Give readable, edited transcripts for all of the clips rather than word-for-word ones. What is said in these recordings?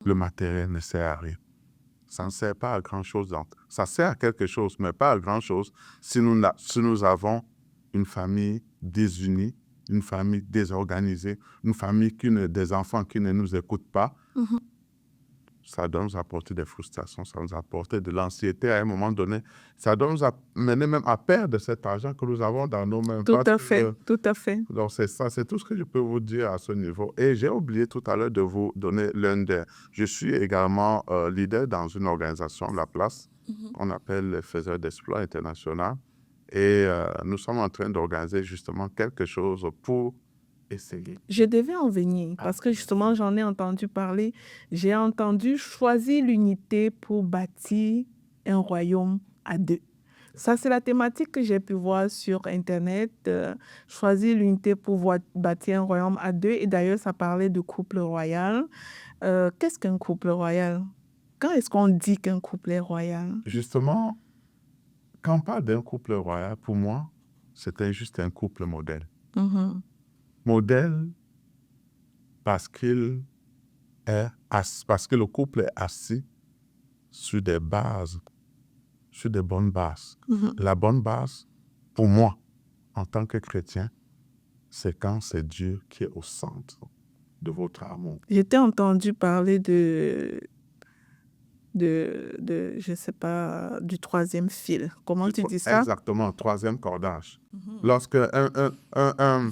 le matériel ne sert à rien. Ça ne sert pas à grand-chose. Ça sert à quelque chose, mais pas à grand-chose si nous avons une famille désunie, une famille désorganisée, une famille des enfants qui ne nous écoutent pas. Ça doit nous apporter des frustrations, ça nous apporter de l'anxiété à un moment donné. Ça doit nous amener même à perdre cet argent que nous avons dans nos mains. Tout Parce à que, fait, tout à fait. donc c'est ça, c'est tout ce que je peux vous dire à ce niveau. Et j'ai oublié tout à l'heure de vous donner l'un des... Je suis également leader dans une organisation, La Place, qu'on appelle les Faiseurs d'Exploits International. Et nous sommes en train d'organiser justement quelque chose pour essayer. Je devais en venir parce que justement, j'en ai entendu parler. J'ai entendu choisir l'unité pour bâtir un royaume à deux. Ça, c'est la thématique que j'ai pu voir sur Internet. Choisir l'unité pour bâtir un royaume à deux. Et d'ailleurs, ça parlait de couple royal. Qu'est-ce qu'un couple royal? Quand est-ce qu'on dit qu'un couple est royal? Justement, quand on parle d'un couple royal, pour moi, c'était juste un couple modèle. Modèle parce que le couple est assis sur des bases, sur des bonnes bases. La bonne base, pour moi, en tant que chrétien, c'est quand c'est Dieu qui est au centre de votre amour. J'étais entendu parler je sais pas, du troisième fil. Comment tu dis ça? Exactement, troisième cordage. Lorsque un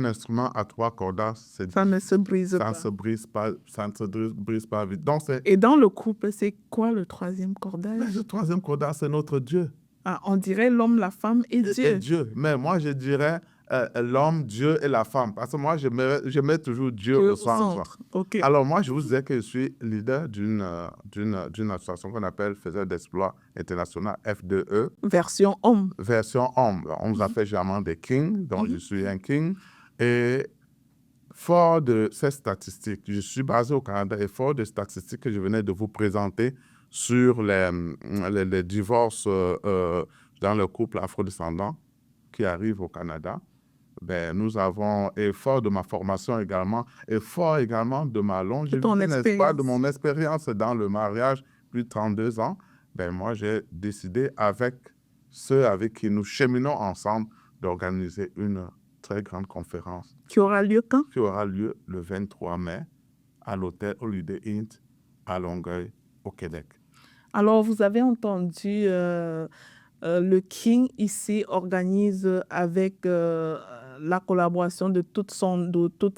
instrument à trois cordages, Ça ne se brise ça pas. ne se brise pas, ça ne se brise pas vite. Donc, Et dans le couple, c'est quoi le troisième cordage? le troisième cordage, c'est notre Dieu. Ah, on dirait l'homme, la femme et Dieu. Et Dieu. Mais moi, je dirais l'homme, Dieu et la femme. Parce que moi, je mets toujours Dieu au centre. Okay. Alors moi, je vous disais que je suis leader d'une association qu'on appelle Faiseurs d'Exploits International, F2E. Version homme. Version homme. On nous a fait généralement des kings, donc je suis un king. Et fort de ces statistiques, je suis basé au Canada, et fort des statistiques que je venais de vous présenter sur les divorces dans le couple afrodescendant qui arrivent au Canada, nous avons, et fort de ma formation également, et fort également de ma longévité, n'est-ce pas, de mon expérience dans le mariage, plus de 32 ans, moi, j'ai décidé avec ceux avec qui nous cheminons ensemble d'organiser une très grande conférence. Qui aura lieu quand? Qui aura lieu le 23 mai à l'hôtel Holiday Inn à Longueuil, au Québec. Alors, vous avez entendu... le King ici organise avec la collaboration de toute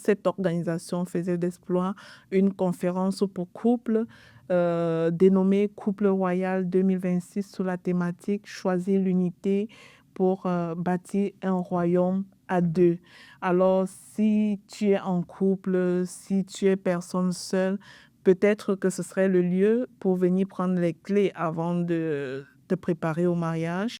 cette organisation Faiseurs d'Exploits une conférence pour couples dénommée Couple Royal 2026 sous la thématique Choisir l'unité pour bâtir un royaume à deux. Alors, si tu es en couple, si tu es personne seule, peut-être que ce serait le lieu pour venir prendre les clés avant de te préparer au mariage.